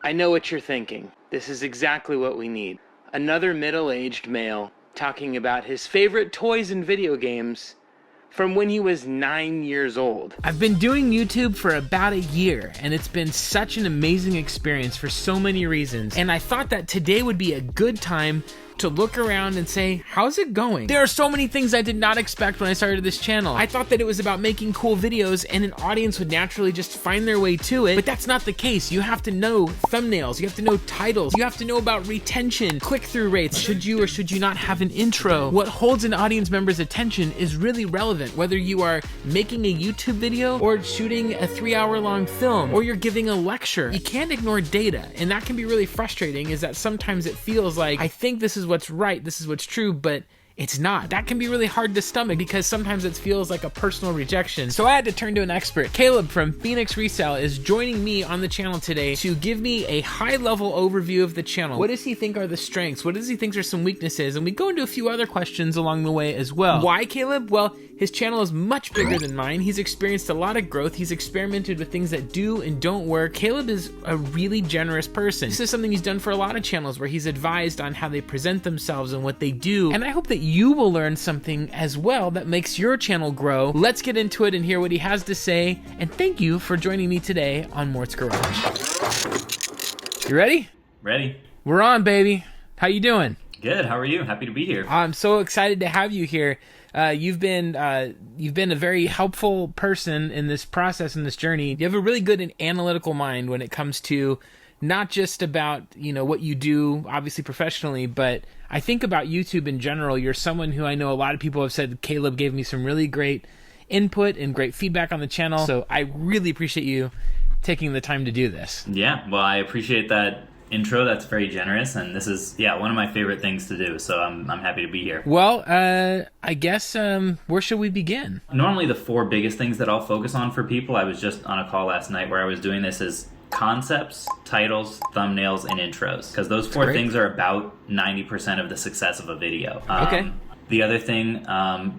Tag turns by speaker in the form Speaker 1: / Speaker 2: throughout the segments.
Speaker 1: I know what you're thinking. This is exactly what we need. Another middle-aged male talking about his favorite toys and video games from when he was 9 years old. I've been doing YouTube for about a year, and it's been such an amazing experience for so many reasons. And I thought that today would be a good time to look around and say, how's it going? There are so many things I did not expect when I started this channel. I thought that it was about making cool videos and an audience would naturally just find their way to it, but that's not the case. You have to know thumbnails, you have to know titles, you have to know about retention, click-through rates, should you or should you not have an intro. What holds an audience member's attention is really relevant, whether you are making a YouTube video or shooting a 3-hour-long film or you're giving a lecture. You can't ignore data, and that can be really frustrating, is that sometimes it feels like, I think this is what's right, this is what's true, but it's not. That can be really hard to stomach because sometimes it feels like a personal rejection. So I had to turn to an expert. Caleb from Phoenix Resale is joining me on the channel today to give me a high-level overview of the channel. What does he think are the strengths? What does he think are some weaknesses? And we go into a few other questions along the way as well. Why Caleb? Well, his channel is much bigger than mine. He's experienced a lot of growth. He's experimented with things that do and don't work. Caleb is a really generous person. This is something he's done for a lot of channels where he's advised on how they present themselves and what they do. And I hope that you will learn something as well that makes your channel grow. Let's get into it and hear what he has to say. And thank you for joining me today on Mort's Garage. You ready?
Speaker 2: Ready.
Speaker 1: We're on, baby. How you doing?
Speaker 2: Good. How are you? Happy to be here.
Speaker 1: I'm so excited to have you here. You've been a very helpful person in this process, in this journey. You have a really good and analytical mind when it comes to not just about, you know, what you do, obviously professionally, but I think about YouTube in general. You're someone who I know a lot of people have said, Caleb gave me some really great input and great feedback on the channel. So I really appreciate you taking the time to do this.
Speaker 2: Yeah, well, I appreciate that intro. That's very generous, and this is one of my favorite things to do, so I'm happy to be here.
Speaker 1: Well, I guess where should we begin?
Speaker 2: Normally the 4 biggest things that I'll focus on for people, I was just on a call last night where I was doing this, is concepts, titles, thumbnails, and intros, because those 4 things are about 90% of the success of a video.
Speaker 1: Okay.
Speaker 2: The other thing,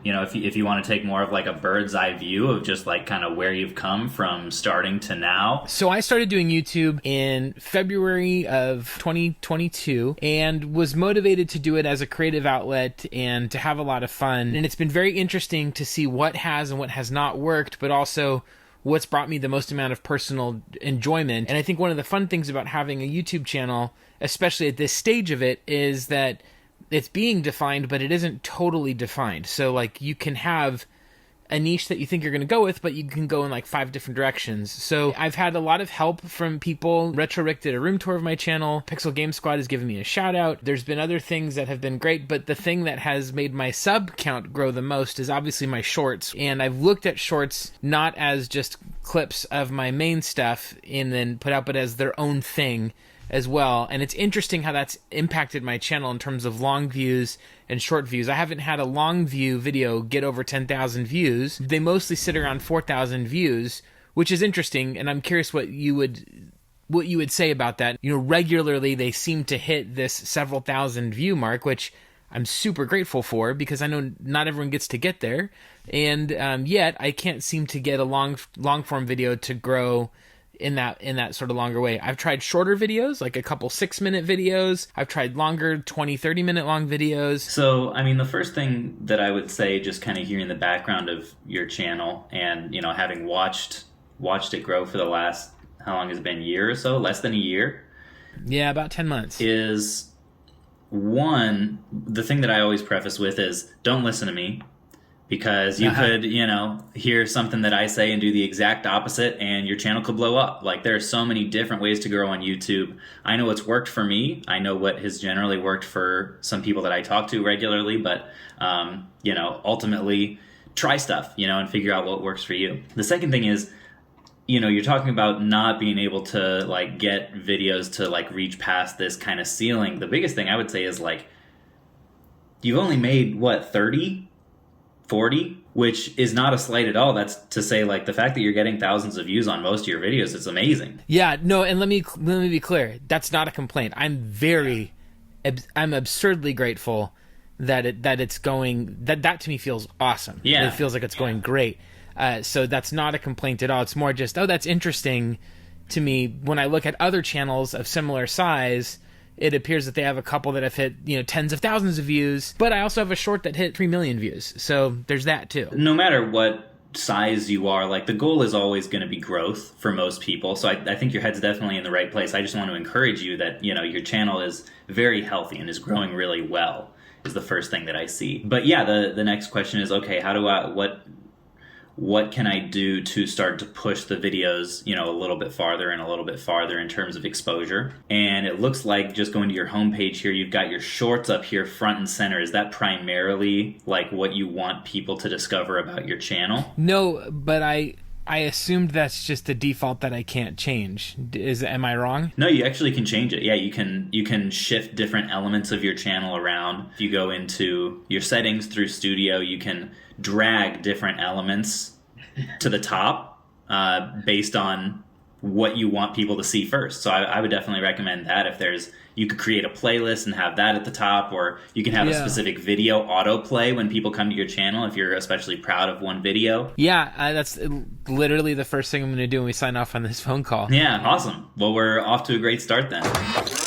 Speaker 2: if you want to take more of like a bird's eye view of just like kind of where you've come from starting to now.
Speaker 1: So I started doing YouTube in February of 2022 and was motivated to do it as a creative outlet and to have a lot of fun. And it's been very interesting to see what has and what has not worked, but also what's brought me the most amount of personal enjoyment. And I think one of the fun things about having a YouTube channel, especially at this stage of it, is that it's being defined, but it isn't totally defined. So like you can have a niche that you think you're going to go with, but you can go in like 5 different directions. So I've had a lot of help from people. Retro Rick did a room tour of my channel. Pixel Game Squad has given me a shout out. There's been other things that have been great, but the thing that has made my sub count grow the most is obviously my shorts. And I've looked at shorts not as just clips of my main stuff and then put out, but as their own thing as well. And it's interesting how that's impacted my channel in terms of long views and short views. I haven't had a long view video get over 10,000 views. They mostly sit around 4,000 views, which is interesting. And I'm curious what you would say about that. You know, regularly they seem to hit this several thousand view mark, which I'm super grateful for because I know not everyone gets to get there. And yet I can't seem to get a long form video to grow in that sort of longer way. I've tried shorter videos, like a couple 6-minute videos. I've tried longer 20-30 minute long videos.
Speaker 2: So I mean, the first thing that I would say, just kind of hearing the background of your channel and having watched it grow for the last, how long has it been, year or so, less than a year,
Speaker 1: yeah, about 10 months,
Speaker 2: is one, the thing that I always preface with is don't listen to me. Because you could, hear something that I say and do the exact opposite and your channel could blow up. Like, there are so many different ways to grow on YouTube. I know what's worked for me. I know what has generally worked for some people that I talk to regularly. But, ultimately try stuff, and figure out what works for you. The second thing is, you're talking about not being able to, like, get videos to, like, reach past this kind of ceiling. The biggest thing I would say is, like, you've only made, 30? 40, which is not a slight at all. That's to say, like, the fact that you're getting thousands of views on most of your videos, it's amazing.
Speaker 1: Yeah, no, and let me be clear. That's not a complaint. I'm absurdly grateful that it's going, that to me feels awesome.
Speaker 2: Yeah.
Speaker 1: It feels like it's going great. So that's not a complaint at all. It's more just, oh, that's interesting. to me, when I look at other channels of similar size, it appears that they have a couple that have hit, tens of thousands of views, but I also have a short that hit 3 million views. So there's that too.
Speaker 2: No matter what size you are, like the goal is always going to be growth for most people. So I think your head's definitely in the right place. I just want to encourage you that, your channel is very healthy and is growing really well is the first thing that I see. But yeah, the next question is, okay, how do what can I do to start to push the videos, a little bit farther and a little bit farther in terms of exposure? And it looks like, just going to your homepage here, you've got your shorts up here front and center. Is that primarily like what you want people to discover about your channel?
Speaker 1: No, but I assumed that's just the default that I can't change. Am I wrong?
Speaker 2: No, you actually can change it. Yeah, you can shift different elements of your channel around. If you go into your settings through Studio, you can drag different elements to the top based on what you want people to see first. So I would definitely recommend that. If you could create a playlist and have that at the top, or you can have a specific video autoplay when people come to your channel if you're especially proud of one video.
Speaker 1: Yeah, that's literally the first thing I'm going to do when we sign off on this phone call.
Speaker 2: Yeah, awesome. Well, we're off to a great start then.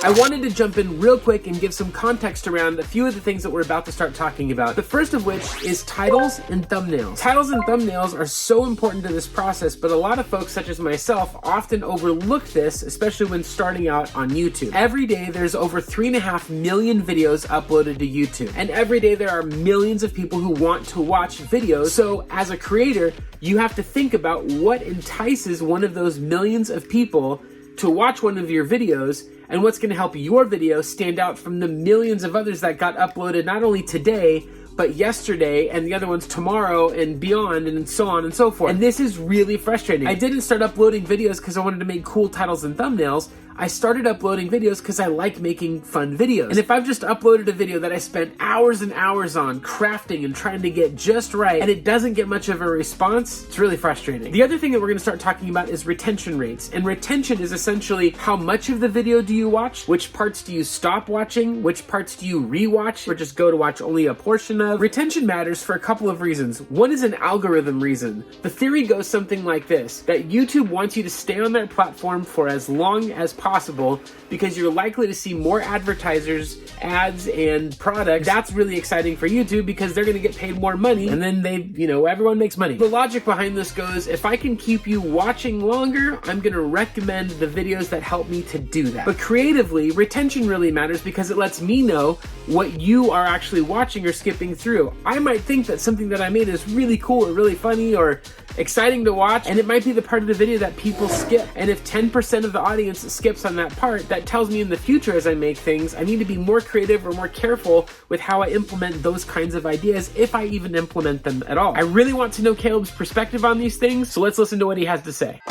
Speaker 3: I wanted to jump in real quick and give some context around a few of the things that we're about to start talking about. The first of which is titles and thumbnails. Titles and thumbnails are so important to this process, but a lot of folks, such as myself, often overlook this, especially when starting out on YouTube. Every day there's over 3.5 million videos uploaded to YouTube, and every day there are millions of people who want to watch videos. So as a creator, you have to think about what entices one of those millions of people to watch one of your videos, and what's going to help your video stand out from the millions of others that got uploaded not only today, but yesterday, and the other ones tomorrow and beyond, and so on and so forth. And this is really frustrating. I didn't start uploading videos because I wanted to make cool titles and thumbnails. I started uploading videos because I like making fun videos. And if I've just uploaded a video that I spent hours and hours on crafting and trying to get just right, and it doesn't get much of a response, it's really frustrating. The other thing that we're going to start talking about is retention rates. And retention is essentially how much of the video do you watch, which parts do you stop watching, which parts do you rewatch, or just go to watch only a portion of. Retention matters for a couple of reasons. One is an algorithm reason. The theory goes something like this, that YouTube wants you to stay on their platform for as long as possible because you're likely to see more advertisers, ads, and products. That's really exciting for YouTube because they're going to get paid more money, and then everyone makes money. The logic behind this goes, if I can keep you watching longer, I'm going to recommend the videos that help me to do that. But creatively, retention really matters because it lets me know what you are actually watching or skipping through. I might think that something that I made is really cool or really funny or exciting to watch, and it might be the part of the video that people skip. And if 10% of the audience skips on that part, that tells me in the future as I make things, I need to be more creative or more careful with how I implement those kinds of ideas, if I even implement them at all. I really want to know Caleb's perspective on these things, so let's listen to what he has to say.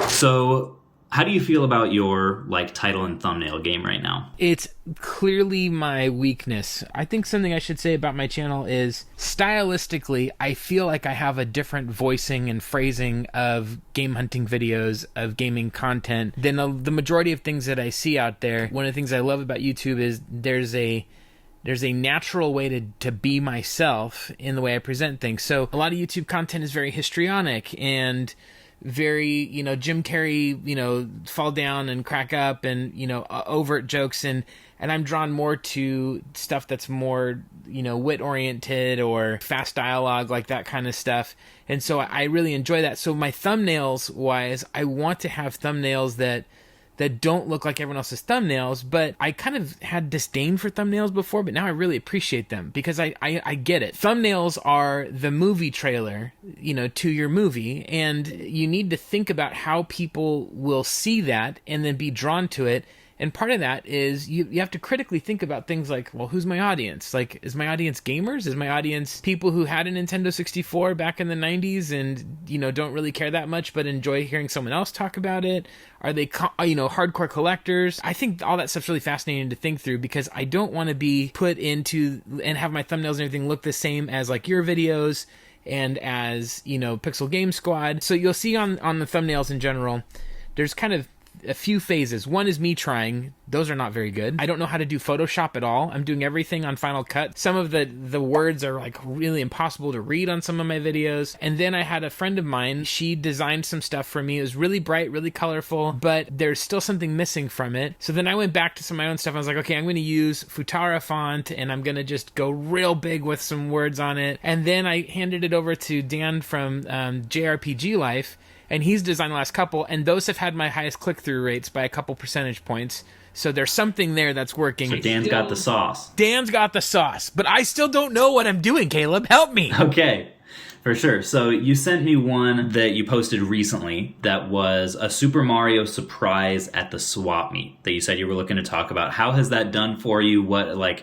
Speaker 2: So how do you feel about your title and thumbnail game right now?
Speaker 1: It's clearly my weakness. I think something I should say about my channel is, stylistically, I feel like I have a different voicing and phrasing of game hunting videos, of gaming content, than the majority of things that I see out there. One of the things I love about YouTube is there's a natural way to be myself in the way I present things. So a lot of YouTube content is very histrionic and very, Jim Carrey, fall down and crack up and, overt jokes. And I'm drawn more to stuff that's more, wit oriented or fast dialogue, like that kind of stuff. And so I really enjoy that. So my thumbnails wise, I want to have thumbnails that don't look like everyone else's thumbnails, but I kind of had disdain for thumbnails before, but now I really appreciate them because I get it. Thumbnails are the movie trailer, to your movie, and you need to think about how people will see that and then be drawn to it. And part of that is you have to critically think about things like, well, who's my audience? Like, is my audience gamers? Is my audience people who had a Nintendo 64 back in the 90s and, don't really care that much but enjoy hearing someone else talk about it? Are they, hardcore collectors? I think all that stuff's really fascinating to think through because I don't want to be put into and have my thumbnails and everything look the same as your videos and as, Pixel Game Squad. So you'll see on the thumbnails in general, there's kind of
Speaker 3: a few phases. One is me trying. Those are not very good. I don't know how to do Photoshop at all. I'm doing everything on Final Cut. Some of the words are like really impossible to read on some of my videos. And then I had a friend of mine, she designed some stuff for me. It was really bright, really colorful, but there's still something missing from it. So then I went back to some of my own stuff. I was like, okay, I'm going to use Futara font and I'm going to just go real big with some words on it. And then I handed it over to Dan from JRPG Life, and he's designed the last couple, and those have had my highest click-through rates by a couple percentage points. So there's something there that's working.
Speaker 2: So Dan's got the sauce.
Speaker 3: Dan's got the sauce, but I still don't know what I'm doing, Caleb. Help me.
Speaker 2: Okay, for sure. So you sent me one that you posted recently that was a Super Mario surprise at the swap meet that you said you were looking to talk about. How has that done for you?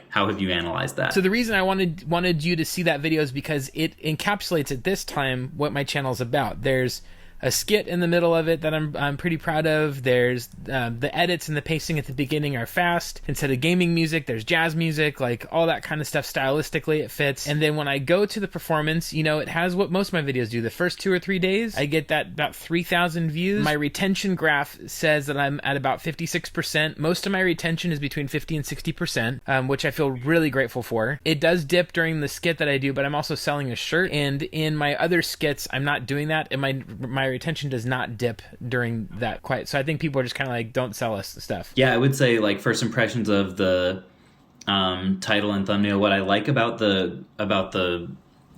Speaker 2: How have you analyzed that?
Speaker 3: So the reason I wanted you to see that video is because it encapsulates at this time what my channel is about. There's a skit in the middle of it that I'm pretty proud of. There's the edits and the pacing at the beginning are fast. Instead of gaming music, there's jazz music, like all that kind of stuff. Stylistically, it fits. And then when I go to the performance, it has what most of my videos do. The first 2 or 3 days, I get that about 3,000 views. My retention graph says that I'm at about 56%. Most of my retention is between 50 and 60%, which I feel really grateful for. It does dip during the skit that I do, but I'm also selling a shirt. And in my other skits, I'm not doing that. And my retention does not dip during that quite. So I think people are just kind of like, don't sell us stuff.
Speaker 2: Yeah, I would say like first impressions of the title and thumbnail. What I like about the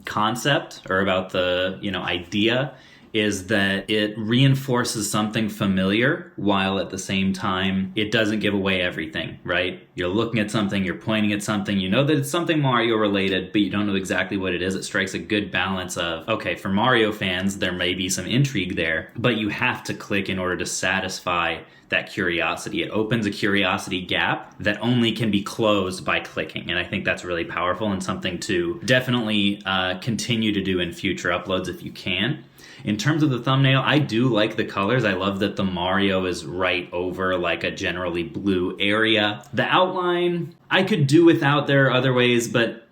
Speaker 2: concept or about the idea is that it reinforces something familiar while at the same time it doesn't give away everything, right? You're looking at something, you're pointing at something, you know that it's something Mario related, but you don't know exactly what it is. It strikes a good balance of, okay, for Mario fans, there may be some intrigue there, but you have to click in order to satisfy that curiosity. It opens a curiosity gap that only can be closed by clicking. And I think that's really powerful and something to definitely continue to do in future uploads if you can. In terms of the thumbnail, I do like the colors. I love that the Mario is right over like a generally blue area. The outline, I could do without. There are other ways, but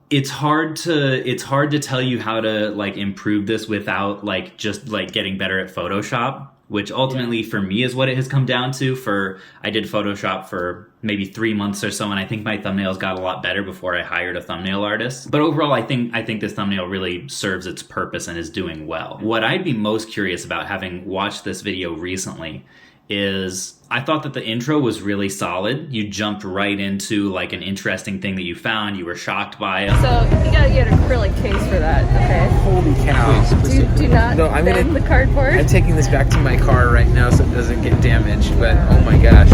Speaker 2: it's hard to tell you how to like improve this without like just like getting better at Photoshop, which ultimately for me is what it has come down to. I did Photoshop for maybe 3 months or so, and I think my thumbnails got a lot better before I hired a thumbnail artist. But overall, I think this thumbnail really serves its purpose and is doing well. What I'd be most curious about, having watched this video recently, is I thought that the intro was really solid. You jumped right into like an interesting thing that you found. You were shocked by it.
Speaker 4: So you gotta get an acrylic case for that, okay?
Speaker 3: Holy cow.
Speaker 4: Do not bend the cardboard.
Speaker 3: I'm taking this back to my car right now so it doesn't get damaged, but oh my gosh.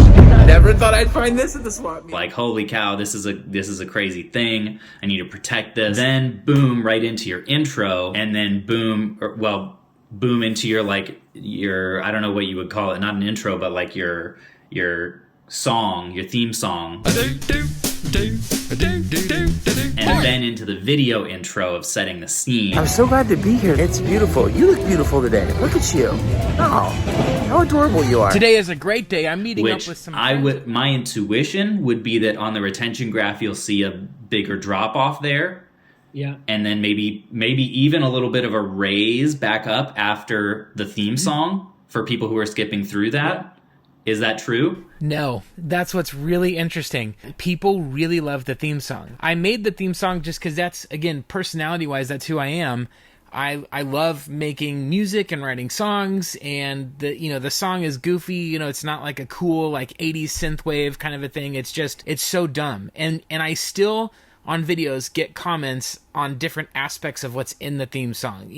Speaker 3: Never thought I'd find this at the swap meet.
Speaker 2: Like, holy cow, this is a crazy thing. I need to protect this. Then boom, right into your intro, and then boom into your I don't know what you would call it, not an intro, but like your song, your theme song. And then into the video intro of setting the scene.
Speaker 5: I'm so glad to be here. It's beautiful. You look beautiful today. Look at you. Oh, how adorable you are.
Speaker 3: Today is a great day. I'm meeting up with some friends.
Speaker 2: My intuition would be that on the retention graph you'll see a bigger drop off there.
Speaker 3: Yeah.
Speaker 2: And then maybe even a little bit of a raise back up after the theme song for people who are skipping through that. Yeah. Is that true?
Speaker 3: No, that's what's really interesting. People really love the theme song. I made the theme song just because that's, again, personality-wise, that's who I am. I love making music and writing songs, and the song is goofy. It's not like a cool like 80s synthwave kind of a thing. It's so dumb. And I still on videos get comments on different aspects of what's in the theme song,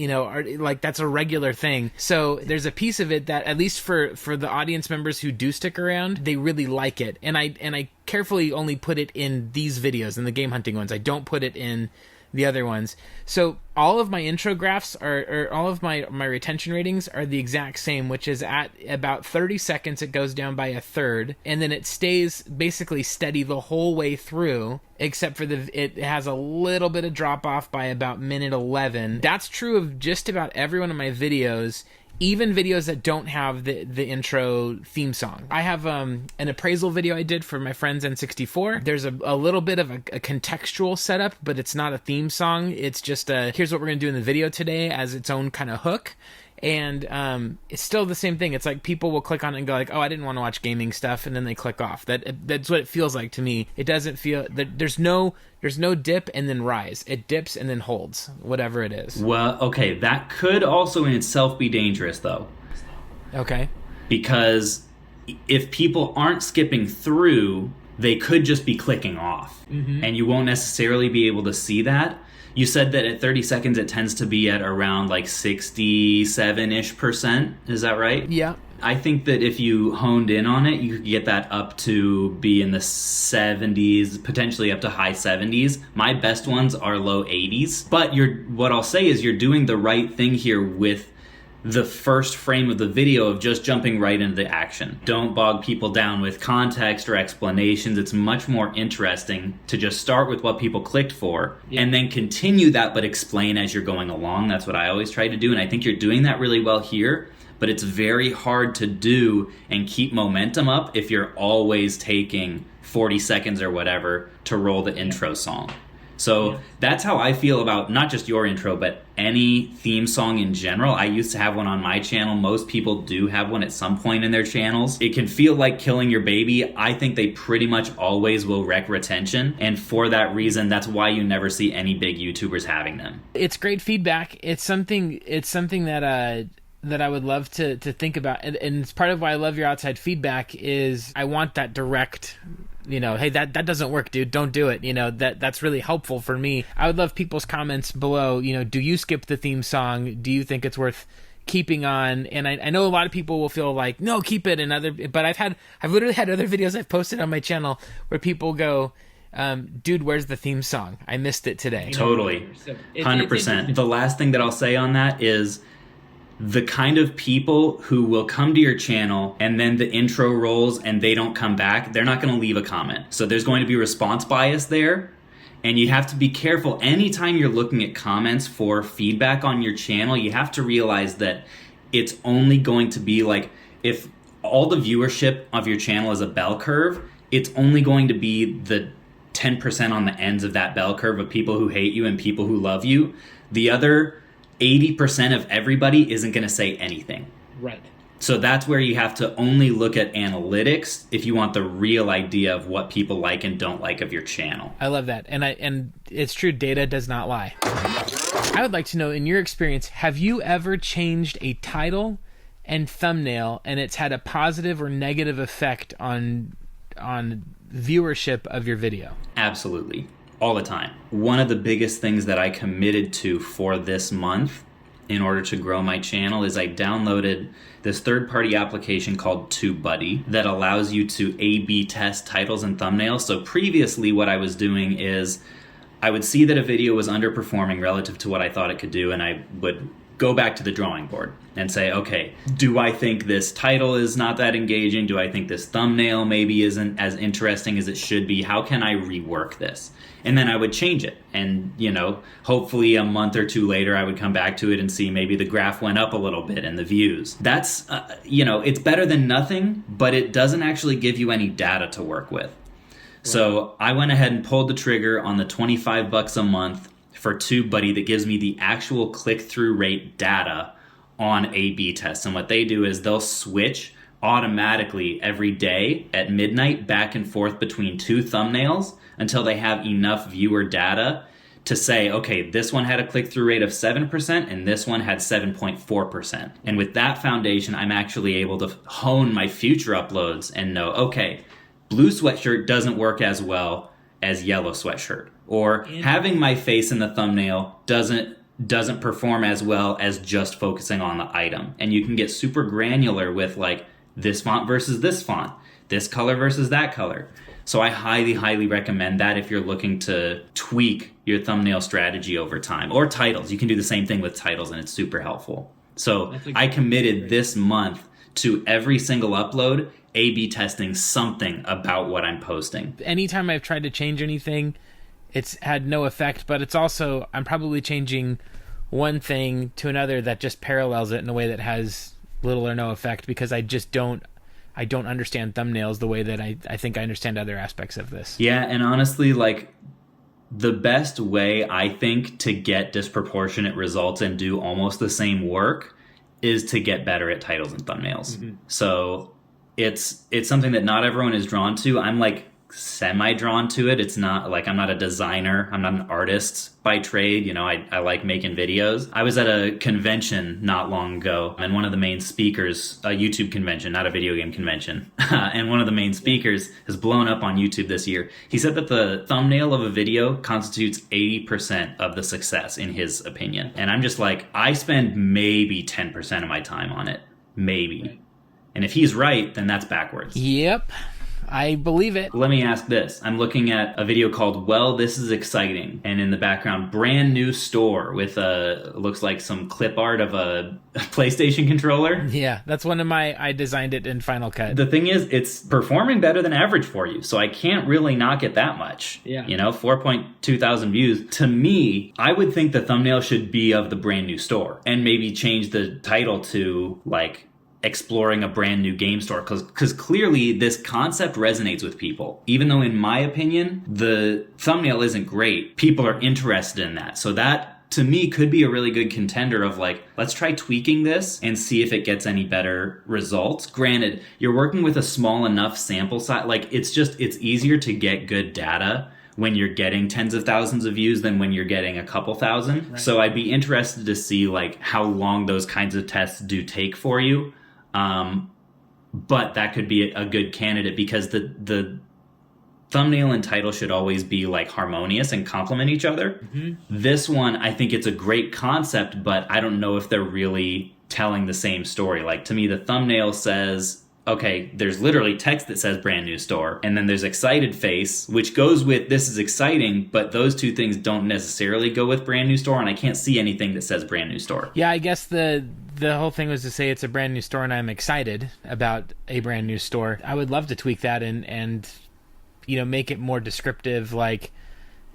Speaker 3: like that's a regular thing. So there's a piece of it that, at least for the audience members who do stick around, they really like it. And I carefully only put it in these videos, in the game hunting ones. I don't put it in the other ones. So all of my intro graphs or all of my retention ratings are the exact same, which is at about 30 seconds it goes down by a third, and then it stays basically steady the whole way through, except for it has a little bit of drop off by about minute 11. That's true of just about every one of my videos, even videos that don't have the intro theme song. I have an appraisal video I did for my friends N64. There's a little bit of a contextual setup, but it's not a theme song. It's just here's what we're going to do in the video today as its own kind of hook. And it's still the same thing. It's like people will click on it and go like, oh, I didn't want to watch gaming stuff, and then they click off. That's what it feels like to me. It doesn't feel that there's no dip and then rise. It dips and then holds, whatever it is.
Speaker 2: Well, okay, that could also in itself be dangerous though.
Speaker 3: Okay.
Speaker 2: Because if people aren't skipping through, they could just be clicking off, and you won't necessarily be able to see that. You said that at 30 seconds it tends to be at around like 67-ish%. Is that right?
Speaker 3: Yeah.
Speaker 2: I think that if you honed in on it, you could get that up to be in the 70s, potentially up to high 70s. My best ones are low 80s. But what I'll say is you're doing the right thing here with the first frame of the video of just jumping right into the action. Don't bog people down with context or explanations. It's much more interesting to just start with what people clicked for and then continue that but explain as you're going along. That's what I always try to do, and I think you're doing that really well here, but it's very hard to do and keep momentum up if you're always taking 40 seconds or whatever to roll the intro song. So that's how I feel about not just your intro, but any theme song in general. I used to have one on my channel. Most people do have one at some point in their channels. It can feel like killing your baby. I think they pretty much always will wreck retention. And for that reason, that's why you never see any big YouTubers having them.
Speaker 3: It's great feedback. It's something that I would love to think about. And it's part of why I love your outside feedback is I want that direct, hey, that doesn't work, dude. Don't do it. That's really helpful for me. I would love people's comments below. Do you skip the theme song? Do you think it's worth keeping on? And I know a lot of people will feel like, no, keep it. But I've literally had other videos I've posted on my channel where people go, dude, where's the theme song? I missed it today.
Speaker 2: Totally. 100%. The last thing that I'll say on that is the kind of people who will come to your channel and then the intro rolls and they don't come back, they're not going to leave a comment. So there's going to be response bias there. And you have to be careful. Anytime you're looking at comments for feedback on your channel, you have to realize that it's only going to be like, if all the viewership of your channel is a bell curve, it's only going to be the 10% on the ends of that bell curve of people who hate you and people who love you. The other 80% of everybody isn't going to say anything.
Speaker 3: Right.
Speaker 2: So that's where you have to only look at analytics if you want the real idea of what people like and don't like of your channel.
Speaker 3: I love that. And it's true, data does not lie. I would like to know, in your experience, have you ever changed a title and thumbnail and it's had a positive or negative effect on viewership of your video?
Speaker 2: Absolutely. All the time. One of the biggest things that I committed to for this month in order to grow my channel is I downloaded this third-party application called TubeBuddy that allows you to A/B test titles and thumbnails. So previously what I was doing is I would see that a video was underperforming relative to what I thought it could do, and I would go back to the drawing board and say, okay, do I think this title is not that engaging? Do I think this thumbnail maybe isn't as interesting as it should be? How can I rework this? And then I would change it. And, hopefully a month or two later, I would come back to it and see maybe the graph went up a little bit and the views. That's, it's better than nothing, but it doesn't actually give you any data to work with. Right. So I went ahead and pulled the trigger on the $25 a month for TubeBuddy that gives me the actual click-through rate data on A/B tests. And what they do is they'll switch automatically every day at midnight back and forth between two thumbnails until they have enough viewer data to say, okay, this one had a click-through rate of 7% and this one had 7.4%. And with that foundation, I'm actually able to hone my future uploads and know, okay, blue sweatshirt doesn't work as well as yellow sweatshirt. Or having my face in the thumbnail doesn't perform as well as just focusing on the item. And you can get super granular with like this font versus this font, this color versus that color. So I highly, highly recommend that if you're looking to tweak your thumbnail strategy over time. Or titles. You can do the same thing with titles and it's super helpful. So I committed this month to every single upload A/B testing something about what I'm posting.
Speaker 3: Anytime I've tried to change anything, it's had no effect, but it's also, I'm probably changing one thing to another that just parallels it in a way that has little or no effect because I just don't understand thumbnails the way that I think I understand other aspects of this.
Speaker 2: Yeah, and honestly, like the best way I think to get disproportionate results and do almost the same work is to get better at titles and thumbnails. So it's something that not everyone is drawn to. I'm like semi drawn to it. It's not like, I'm not a designer, I'm not an artist by trade. You know, I like making videos. I was at a convention not long ago, and one of the main speakers, a YouTube convention, not a video game convention, and one of the main speakers has blown up on YouTube this year. He said that the thumbnail of a video constitutes 80% of the success in his opinion. And I'm just like, I spend maybe 10% of my time on it. Maybe. And if he's right, then that's backwards.
Speaker 1: Yep. I believe it.
Speaker 2: Let me ask this. I'm looking at a video called Well, This Is Exciting. And in the background, brand new store with looks like some clip art of a PlayStation controller.
Speaker 1: Yeah, that's one of my, I designed it in Final Cut.
Speaker 2: The thing is, it's performing better than average for you. So I can't really knock it that much.
Speaker 1: Yeah.
Speaker 2: You know, 4.2 thousand views. To me, I would think the thumbnail should be of the brand new store. And maybe change the title to like, exploring a brand new game store, because clearly this concept resonates with people. Even though in my opinion the thumbnail isn't great, people are interested in that. So that to me could be a really good contender of like, let's try tweaking this and see if it gets any better results. Granted, you're working with a small enough sample size, like it's easier to get good data when you're getting tens of thousands of views than when you're getting a couple thousand. Right. So I'd be interested to see like how long those kinds of tests do take for you. But that could be a good candidate, because the thumbnail and title should always be like harmonious and complement each other. This one, I think it's a great concept, but I don't know if they're really telling the same story. Like to me, the thumbnail says, okay, there's literally text that says brand new store, and then there's excited face, which goes with this is exciting, but those two things don't necessarily go with brand new store, and I can't see anything that says brand new store.
Speaker 1: Yeah, I guess the whole thing was to say it's a brand new store and I'm excited about a brand new store. I would love to tweak that and you know, make it more descriptive, like,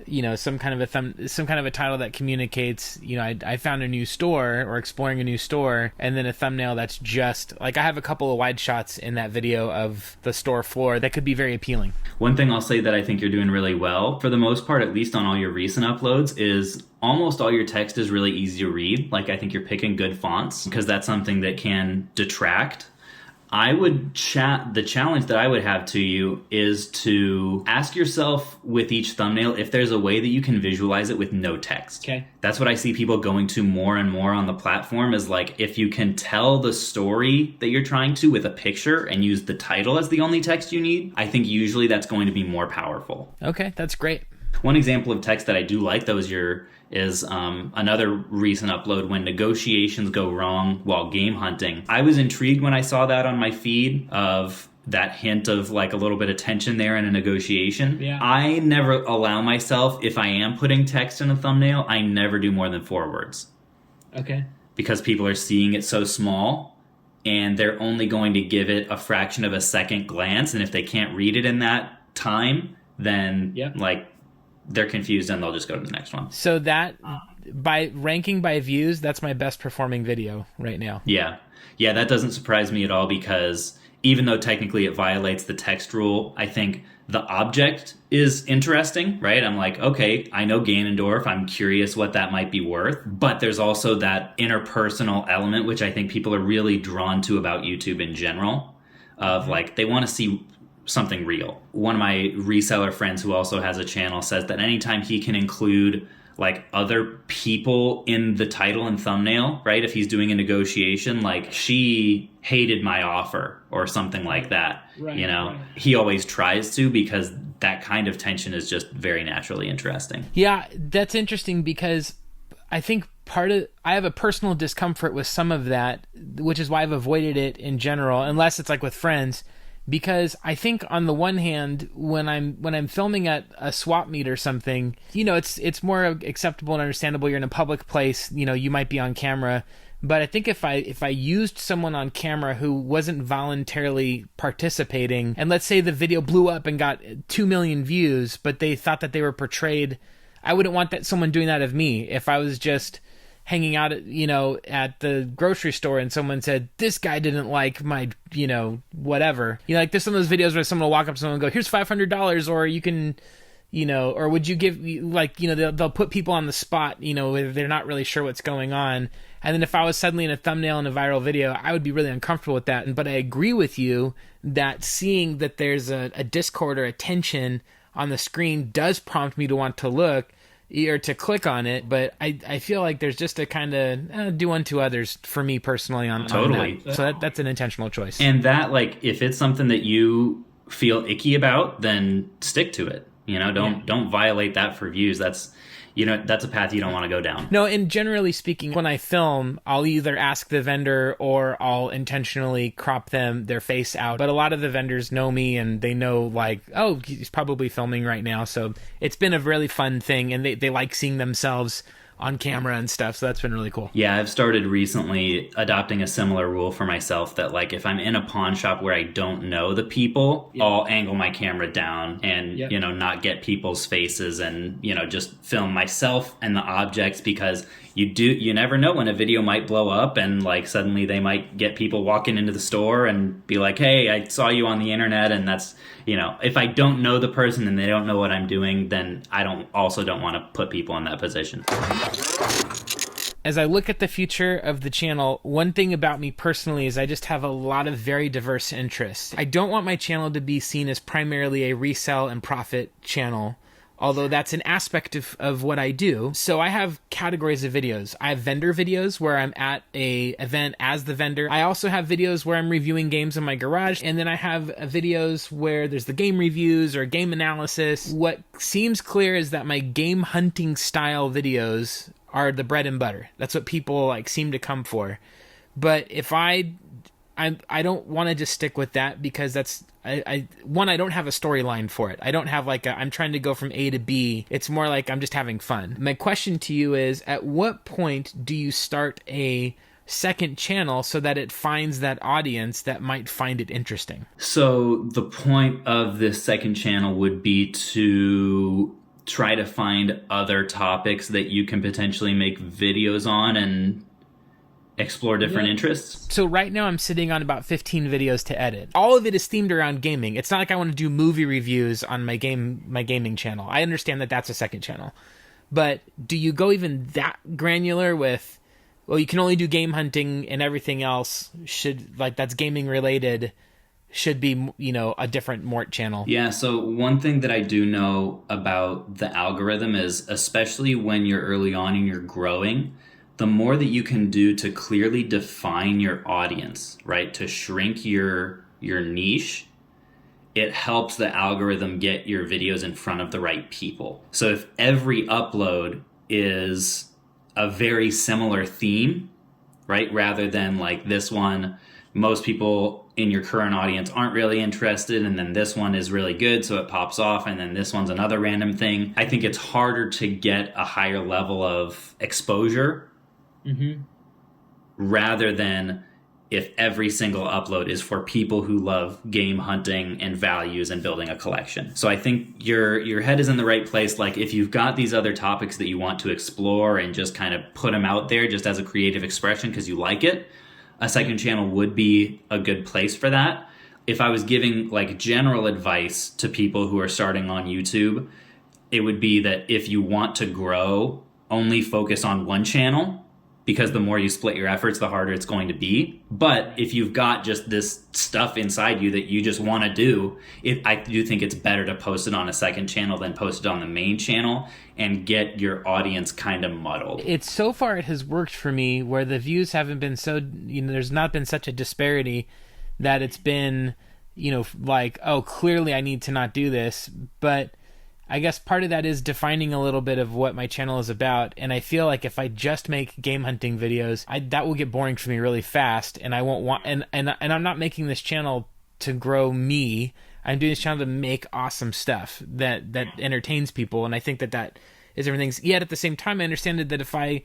Speaker 1: you know, some kind of a title that communicates, you know, I found a new store or exploring a new store, and then a thumbnail that's just like, I have a couple of wide shots in that video of the store floor that could be very appealing.
Speaker 2: One thing I'll say that I think you're doing really well, for the most part, at least on all your recent uploads, is almost all your text is really easy to read. Like, I think you're picking good fonts, because that's something that can detract. I would the challenge that I would have to you is to ask yourself with each thumbnail if there's a way that you can visualize it with no text.
Speaker 1: Okay.
Speaker 2: That's what I see people going to more and more on the platform, is like, if you can tell the story that you're trying to with a picture and use the title as the only text you need, I think usually that's going to be more powerful.
Speaker 1: Okay, that's great.
Speaker 2: One example of text that I do like, though, is another recent upload, when negotiations go wrong while game hunting. I was intrigued when I saw that on my feed, of that hint of like a little bit of tension there in a negotiation.
Speaker 1: Yeah.
Speaker 2: I never allow myself, if I am putting text in a thumbnail, I never do more than 4 words.
Speaker 1: Okay.
Speaker 2: Because people are seeing it so small, and they're only going to give it a fraction of a second glance, and if they can't read it in that time, then like, they're confused and they'll just go to the next one.
Speaker 1: So that, by ranking by views, that's my best performing video right now.
Speaker 2: Yeah, that doesn't surprise me at all, because even though technically it violates the text rule, I think the object is interesting, right? I'm like, okay, I know Ganondorf, I'm curious what that might be worth, but there's also that interpersonal element, which I think people are really drawn to about YouTube in general, of like, they want to see something real. One of my reseller friends who also has a channel says that anytime he can include like other people in the title and thumbnail, right? If he's doing a negotiation, like, she hated my offer or something like that, right, you know, right. He always tries to, because that kind of tension is just very naturally interesting.
Speaker 1: Yeah, that's interesting, because I think I have a personal discomfort with some of that, which is why I've avoided it in general, unless it's like with friends. Because I think on the one hand, when I'm filming at a swap meet or something, you know, it's more acceptable and understandable. You're in a public place, you know, you might be on camera. But I think if I used someone on camera who wasn't voluntarily participating, and let's say the video blew up and got 2 million views, but they thought that they were portrayed, I wouldn't want someone doing that of me. If I was just hanging out at, you know, at the grocery store and someone said, this guy didn't like my, you know, whatever. You know, like there's some of those videos where someone will walk up to someone and go, here's $500, or you can or would you give, like, they'll put people on the spot, where they're not really sure what's going on. And then if I was suddenly in a thumbnail in a viral video, I would be really uncomfortable with that. But I agree with you that seeing that there's a discord or a tension on the screen does prompt me to want to look or to click on it. But I feel like there's just a kind of do unto others for me personally on that. So that's an intentional choice.
Speaker 2: And that, like, if it's something that you feel icky about, then stick to it. Don't violate that for views. That's a path you don't want to go down.
Speaker 1: No, and generally speaking, when I film, I'll either ask the vendor or I'll intentionally crop their face out. But a lot of the vendors know me and they know, like, oh, he's probably filming right now. So it's been a really fun thing, and they like seeing themselves on camera and stuff, so that's been really cool.
Speaker 2: Yeah, I've started recently adopting a similar rule for myself that, like, if I'm in a pawn shop where I don't know the people, I'll angle my camera down and, not get people's faces and, just film myself and the objects, because you never know when a video might blow up and, like, suddenly they might get people walking into the store and be like, hey, I saw you on the internet. And that's, if I don't know the person and they don't know what I'm doing, then I don't want to put people in that position.
Speaker 1: As I look at the future of the channel, one thing about me personally is I just have a lot of very diverse interests. I don't want my channel to be seen as primarily a resell and profit channel, although that's an aspect of what I do. So I have categories of videos. I have vendor videos where I'm at a event as the vendor. I also have videos where I'm reviewing games in my garage. And then I have videos where there's the game reviews or game analysis. What seems clear is that my game hunting style videos are the bread and butter. That's what people, like, seem to come for. But if I don't want to just stick with that, because that's, I don't have a storyline for it. I don't have I'm trying to go from A to B. It's more like I'm just having fun. My question to you is, at what point do you start a second channel so that it finds that audience that might find it interesting?
Speaker 2: So the point of this second channel would be to try to find other topics that you can potentially make videos on and explore different interests.
Speaker 1: So right now I'm sitting on about 15 videos to edit. All of it is themed around gaming. It's not like I want to do movie reviews on my gaming channel. I understand that that's a second channel. But do you go even that granular with, well, you can only do game hunting and everything else that's gaming related should be, a different Mort channel?
Speaker 2: Yeah, so one thing that I do know about the algorithm is, especially when you're early on and you're growing, the more that you can do to clearly define your audience, right, to shrink your niche, it helps the algorithm get your videos in front of the right people. So if every upload is a very similar theme, right, rather than like this one, most people in your current audience aren't really interested, and then this one is really good, so it pops off, and then this one's another random thing. I think it's harder to get a higher level of exposure rather than if every single upload is for people who love game hunting and values and building a collection. So I think your head is in the right place. Like, if you've got these other topics that you want to explore and just kind of put them out there just as a creative expression because you like it, a second channel would be a good place for that. If I was giving like general advice to people who are starting on YouTube, it would be that if you want to grow, only focus on one channel, because the more you split your efforts, the harder it's going to be. But if you've got just this stuff inside you that you just want to do, I do think it's better to post it on a second channel than post it on the main channel and get your audience kind of muddled.
Speaker 1: It has worked for me where the views haven't been so, there's not been such a disparity that it's been, like, oh, clearly I need to not do this. But I guess part of that is defining a little bit of what my channel is about, and I feel like if I just make game hunting videos, that will get boring for me really fast, and I won't want. And I'm not making this channel to grow me. I'm doing this channel to make awesome stuff that entertains people, and I think that is everything. Yet at the same time, I understand that if I,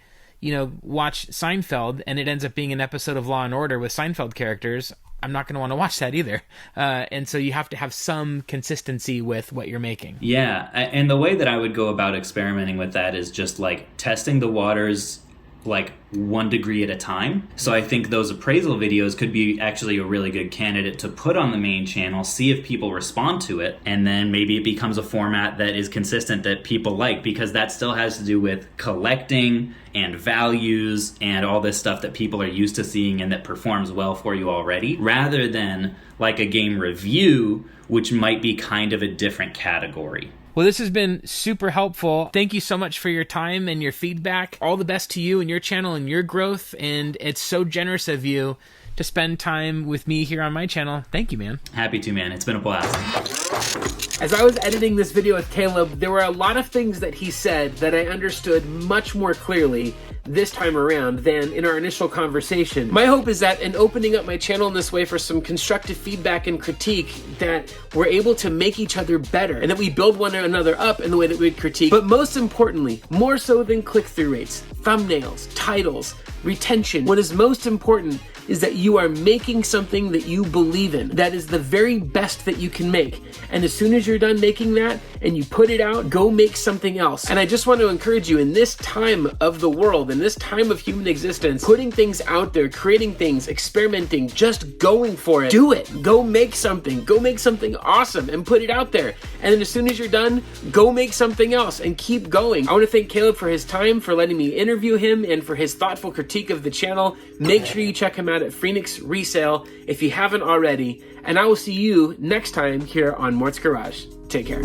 Speaker 1: watch Seinfeld and it ends up being an episode of Law and Order with Seinfeld characters, I'm not going to want to watch that either. And so you have to have some consistency with what you're making.
Speaker 2: Yeah, and the way that I would go about experimenting with that is just like testing the waters like 1 degree at a time. So I think those appraisal videos could be actually a really good candidate to put on the main channel, see if people respond to it, and then maybe it becomes a format that is consistent that people like, because that still has to do with collecting and values and all this stuff that people are used to seeing and that performs well for you already, rather than like a game review, which might be kind of a different category.
Speaker 1: Well, this has been super helpful. Thank you so much for your time and your feedback. All the best to you and your channel and your growth. And it's so generous of you to spend time with me here on my channel. Thank you, man.
Speaker 2: Happy to, man. It's been a blast.
Speaker 3: As I was editing this video with Caleb, there were a lot of things that he said that I understood much more clearly this time around than in our initial conversation. My hope is that in opening up my channel in this way for some constructive feedback and critique, that we're able to make each other better and that we build one another up in the way that we critique. But most importantly, more so than click-through rates, thumbnails, titles, retention, what is most important is that you are making something that you believe in. That is the very best that you can make. And as soon as you're done making that and you put it out, go make something else. And I just want to encourage you, in this time of the world, in this time of human existence, putting things out there, creating things, experimenting, just going for it. Do it. Go make something. Go make something awesome and put it out there. And then as soon as you're done, go make something else and keep going. I want to thank Caleb for his time, for letting me interview him, and for his thoughtful critique of the channel. Make sure you check him out at Phoenix Resale if you haven't already, and I will see you next time here on Mort's Garage. Take care.